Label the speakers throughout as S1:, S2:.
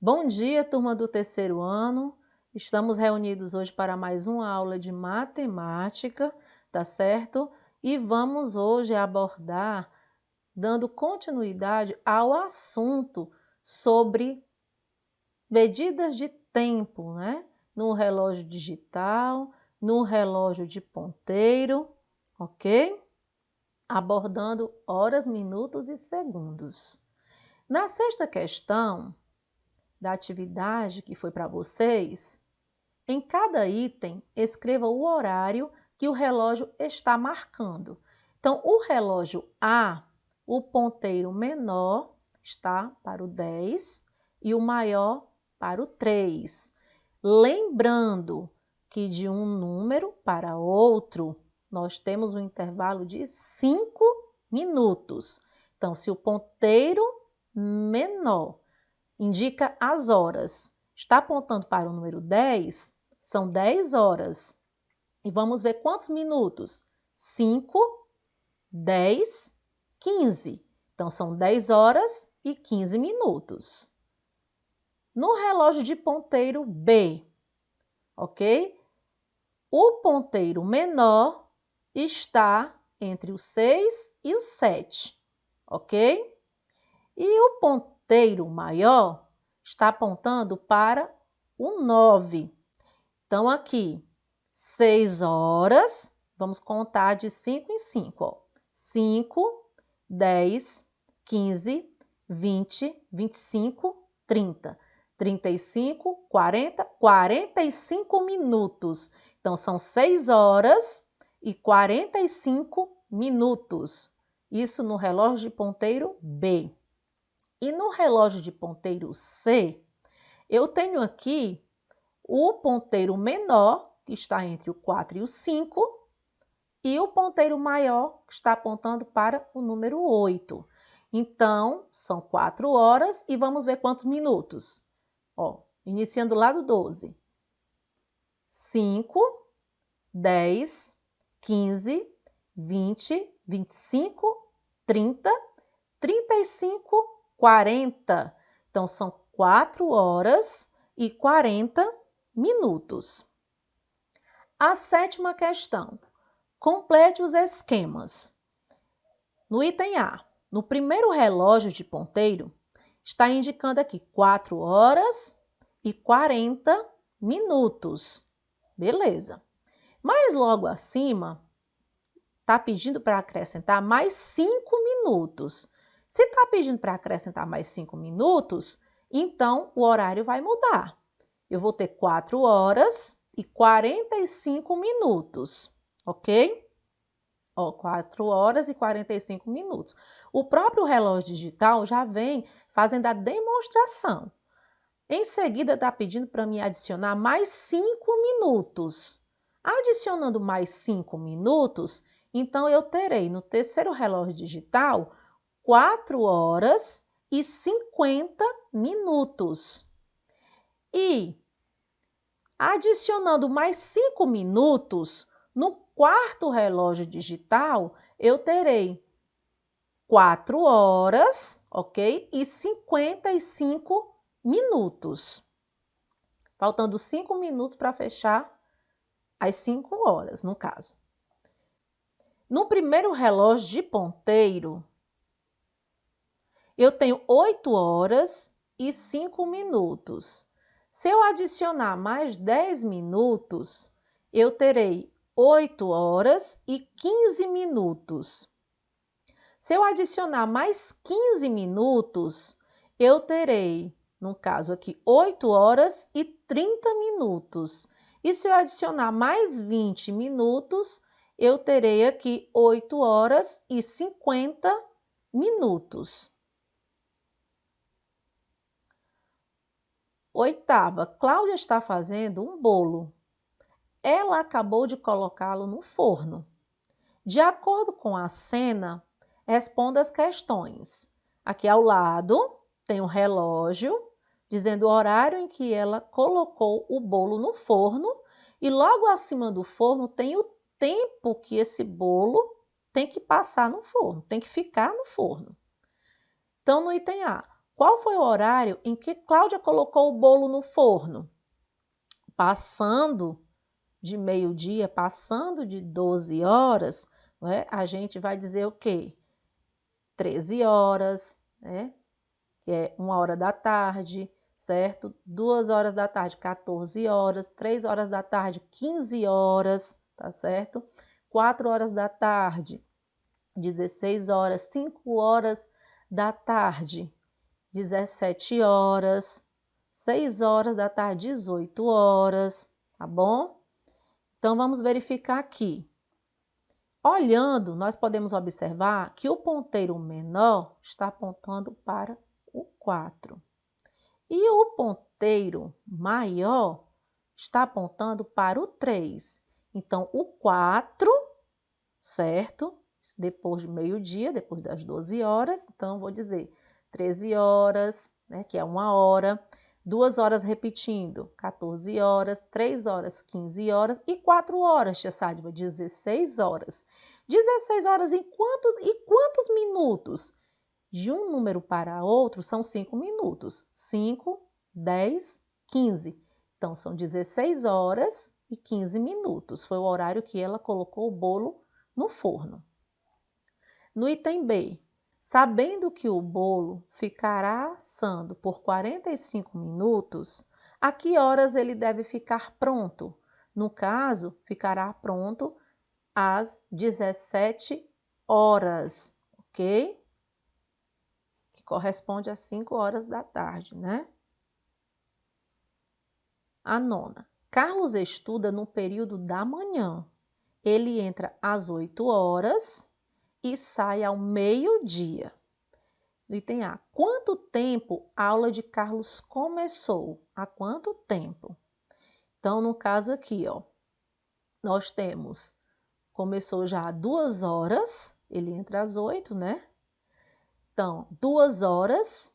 S1: Bom dia, turma do terceiro ano. Estamos reunidos hoje para mais uma aula de matemática, tá certo? E vamos hoje abordar, dando continuidade ao assunto sobre medidas de tempo, né? No relógio digital, no relógio de ponteiro, ok? Abordando horas, minutos e segundos. Na sexta questão da atividade que foi para vocês, em cada item, escreva o horário que o relógio está marcando. Então, o relógio A, o ponteiro menor está para o 10 e o maior para o 3. Lembrando que de um número para outro, nós temos um intervalo de 5 minutos. Então, se o ponteiro menor indica as horas, está apontando para o número 10, são 10 horas. E vamos ver quantos minutos? 5, 10, 15. Então, são 10 horas e 15 minutos. No relógio de ponteiro B, ok? O ponteiro menor está entre o 6 e o 7, ok? E o ponteiro maior está apontando para o 9. Então, aqui, 6 horas, vamos contar de 5 em 5. Ó. 5, 10, 15, 20, 25, 30, 35, 40, 45 minutos. Então, são 6 horas e 45 minutos. Isso no relógio de ponteiro B. E no relógio de ponteiro C, eu tenho aqui o ponteiro menor, que está entre o 4 e o 5, e o ponteiro maior, que está apontando para o número 8. Então, são 4 horas e vamos ver quantos minutos. Ó, iniciando lá do 12. 5, 10, 15, 20, 25, 30, 35, 40. Então, são 4 horas e 40 minutos. A sétima questão. Complete os esquemas. No item A, no primeiro relógio de ponteiro, está indicando aqui 4 horas e 40 minutos. Beleza. Mas logo acima, está pedindo para acrescentar mais 5 minutos. Se está pedindo para acrescentar mais 5 minutos, então o horário vai mudar. Eu vou ter 4 horas e 45 minutos, ok? Ó, 4 horas e 45 minutos. O próprio relógio digital já vem fazendo a demonstração. Em seguida, está pedindo para me adicionar mais 5 minutos. Adicionando mais 5 minutos, então eu terei no terceiro relógio digital 4 horas e 50 minutos. E adicionando mais 5 minutos, no quarto relógio digital, eu terei 4 horas, ok? E 55 minutos. Faltando 5 minutos para fechar as 5 horas, no caso. No primeiro relógio de ponteiro, eu tenho 8 horas e 5 minutos. Se eu adicionar mais 10 minutos, eu terei 8 horas e 15 minutos. Se eu adicionar mais 15 minutos, eu terei, no caso aqui, 8 horas e 30 minutos. E se eu adicionar mais 20 minutos, eu terei aqui 8 horas e 50 minutos. Oitava, Cláudia está fazendo um bolo. Ela acabou de colocá-lo no forno. De acordo com a cena, responda as questões. Aqui ao lado tem um relógio dizendo o horário em que ela colocou o bolo no forno e logo acima do forno tem o tempo que esse bolo tem que passar no forno, tem que ficar no forno. Então, no item A, Qual foi o horário em que Cláudia colocou o bolo no forno? Passando de meio-dia, passando de 12 horas, né, a gente vai dizer o quê? 13 horas, né? Que é 1 hora da tarde, certo? 2 horas da tarde, 14 horas. 3 horas da tarde, 15 horas, tá certo? 4 horas da tarde, 16 horas. 5 horas da tarde, 17 horas. 6 horas da tarde, 18 horas, tá bom? Então, vamos verificar aqui. Olhando, nós podemos observar que o ponteiro menor está apontando para o 4. E o ponteiro maior está apontando para o 3. Então, o 4, certo? Depois de meio-dia, depois das 12 horas. Então, vou dizer 13 horas, né, que é 1 hora. 2 horas repetindo, 14 horas. 3 horas, 15 horas. E 4 horas, tia Sádiva, 16 horas. 16 horas em quantos minutos? De um número para outro são 5 minutos. 5, 10, 15. Então, são 16 horas e 15 minutos. Foi o horário que ela colocou o bolo no forno. No item B, sabendo que o bolo ficará assando por 45 minutos, a que horas ele deve ficar pronto? No caso, ficará pronto às 17 horas, ok? Que corresponde às 5 horas da tarde, né? A nona. Carlos estuda no período da manhã. Ele entra às 8 horas e sai ao meio-dia. No item A. Quanto tempo a aula de Carlos começou? Há quanto tempo? Então, no caso aqui, ó, nós temos, começou já há 2 horas, ele entra às 8, né? Então, 2 horas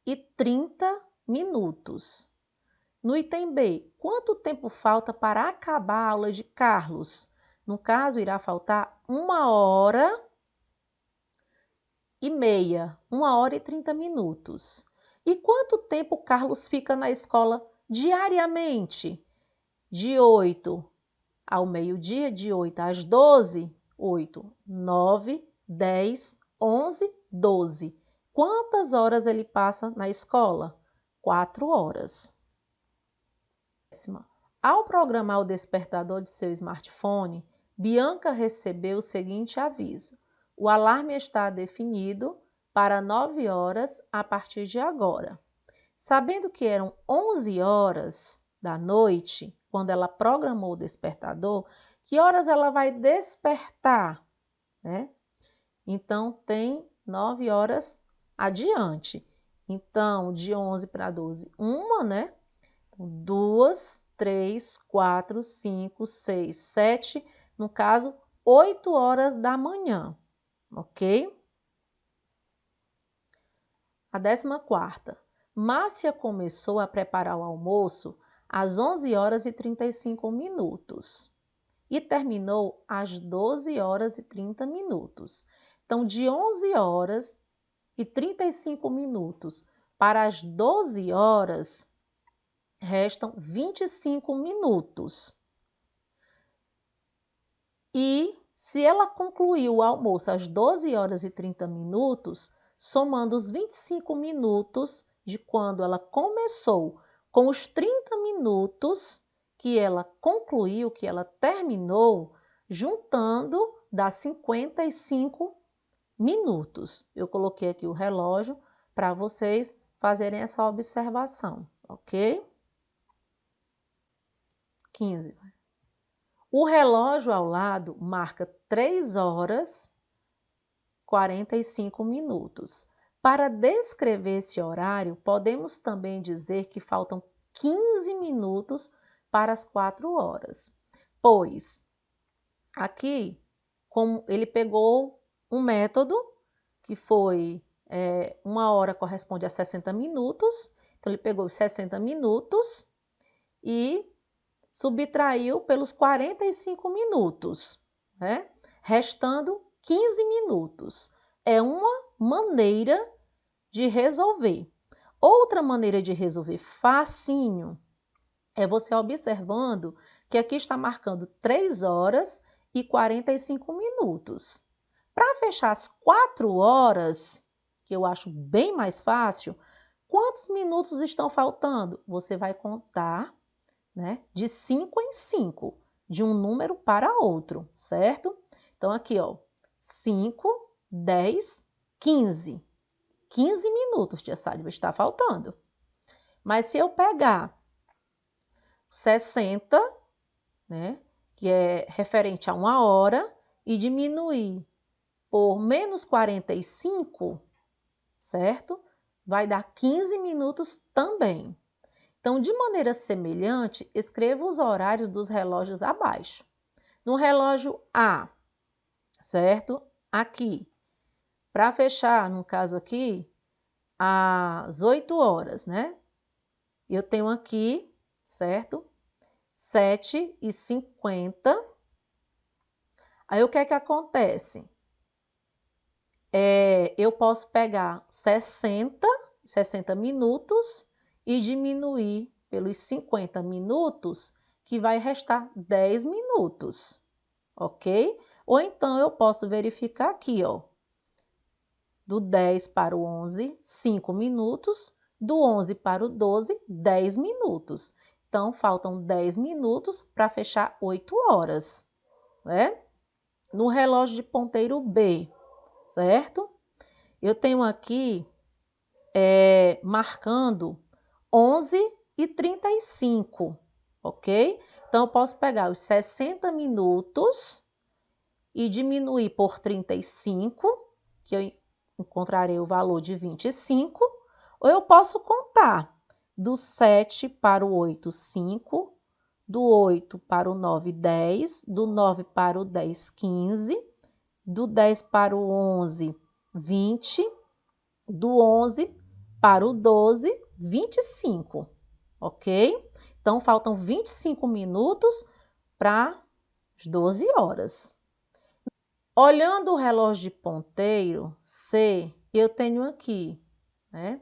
S1: e 30 minutos. No item B, quanto tempo falta para acabar a aula de Carlos? No caso, irá faltar 1 hora e meia, 1 hora e 30 minutos. E quanto tempo Carlos fica na escola diariamente? De 8 ao meio-dia, de 8 às 12, 8, 9, 10, 11, 12. Quantas horas ele passa na escola? 4 horas. Ao programar o despertador de seu smartphone, Bianca recebeu o seguinte aviso: o alarme está definido para 9 horas a partir de agora. Sabendo que eram 11 horas da noite, quando ela programou o despertador, que horas ela vai despertar, né? Então, tem 9 horas adiante. Então, de 11 para 12, 1, né? 2, 3, 4, 5, 6, 7, no caso, 8 horas da manhã, ok? A 14ª. Márcia começou a preparar o almoço às 11 horas e 35 minutos e terminou às 12 horas e 30 minutos. Então, de 11 horas e 35 minutos para as 12 horas, restam 25 minutos. E se ela concluiu o almoço às 12 horas e 30 minutos, somando os 25 minutos de quando ela começou com os 30 minutos que ela concluiu, que ela terminou, juntando dá 55 minutos. Eu coloquei aqui o relógio para vocês fazerem essa observação, ok? 15. O relógio ao lado marca 3 horas 45 minutos. Para descrever esse horário, podemos também dizer que faltam 15 minutos para as 4 horas. Pois, aqui, como ele pegou um método que foi 1 hora corresponde a 60 minutos, então ele pegou os 60 minutos e subtraiu pelos 45 minutos, né? Restando 15 minutos. É uma maneira de resolver, Outra maneira de resolver facinho é você observando que aqui está marcando 3 horas e 45 minutos. Para fechar as 4 horas, que eu acho bem mais fácil, quantos minutos estão faltando? Você vai contar, né, de 5 em 5, de um número para outro, certo? Então, aqui, ó, 5, 10, 15. 15 minutos, tia Sádiva, está faltando. Mas se eu pegar 60, né, que é referente a 1 hora, e diminuir por menos 45, certo? Vai dar 15 minutos também. Então, de maneira semelhante, escreva os horários dos relógios abaixo. No relógio A, certo? Aqui, para fechar, no caso aqui, às 8 horas, né? Eu tenho aqui, certo? 7h50. Aí, o que é que acontece? Eu posso pegar 60 minutos e diminuir pelos 50 minutos, que vai restar 10 minutos, ok? Ou então, eu posso verificar aqui, ó, do 10 para o 11, 5 minutos, do 11 para o 12, 10 minutos. Então, faltam 10 minutos para fechar 8 horas, né? No relógio de ponteiro B, certo? Eu tenho aqui marcando 11h35, ok? Então, eu posso pegar os 60 minutos e diminuir por 35, que eu encontrarei o valor de 25, ou eu posso contar do 7 para o 8, 5, do 8 para o 9, 10, do 9 para o 10, 15, do 10 para o 11, 20, do 11 para o 12, 25, ok? Então, faltam 25 minutos para as 12 horas. Olhando o relógio de ponteiro C, eu tenho aqui, né,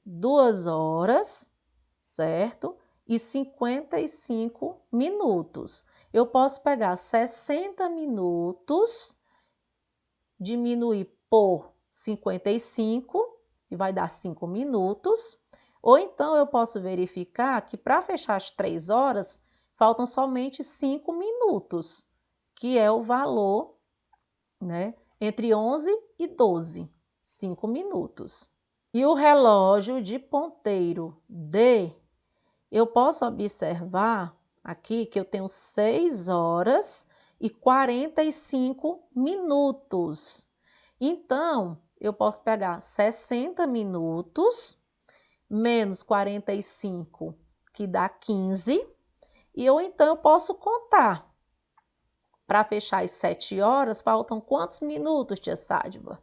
S1: 2 horas, certo? E 55 minutos. Eu posso pegar 60 minutos, diminuir por 55, que vai dar 5 minutos. Ou então, eu posso verificar que para fechar as 3 horas, faltam somente 5 minutos, que é o valor, né, entre 11 e 12, 5 minutos. E o relógio de ponteiro D, eu posso observar aqui que eu tenho 6 horas e 45 minutos. Então, eu posso pegar 60 minutos, menos 45, que dá 15, e então eu posso contar. Para fechar as 7 horas, faltam quantos minutos, tia Sádiva?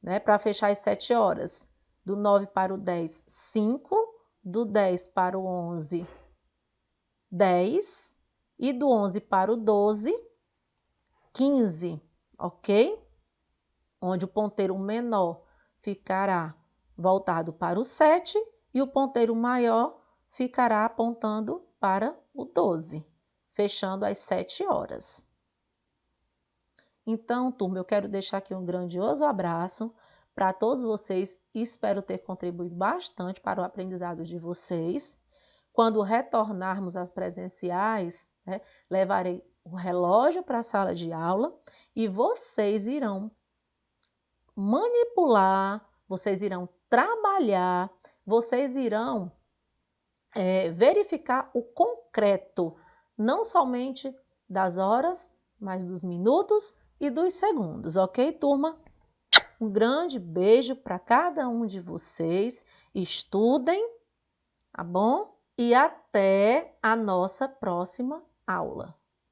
S1: Né? Para fechar as 7 horas, do 9 para o 10, 5, do 10 para o 11, 10, e do 11 para o 12, 15, ok? Onde o ponteiro menor ficará voltado para o 7 e o ponteiro maior ficará apontando para o 12, fechando as 7 horas. Então, turma, eu quero deixar aqui um grandioso abraço para todos vocês e espero ter contribuído bastante para o aprendizado de vocês. Quando retornarmos às presenciais, né, levarei o relógio para a sala de aula e vocês irão manipular, vocês irão trabalhar, vocês irão verificar o concreto, não somente das horas, mas dos minutos e dos segundos, ok, turma? Um grande beijo para cada um de vocês. Estudem, tá bom? E até a nossa próxima aula.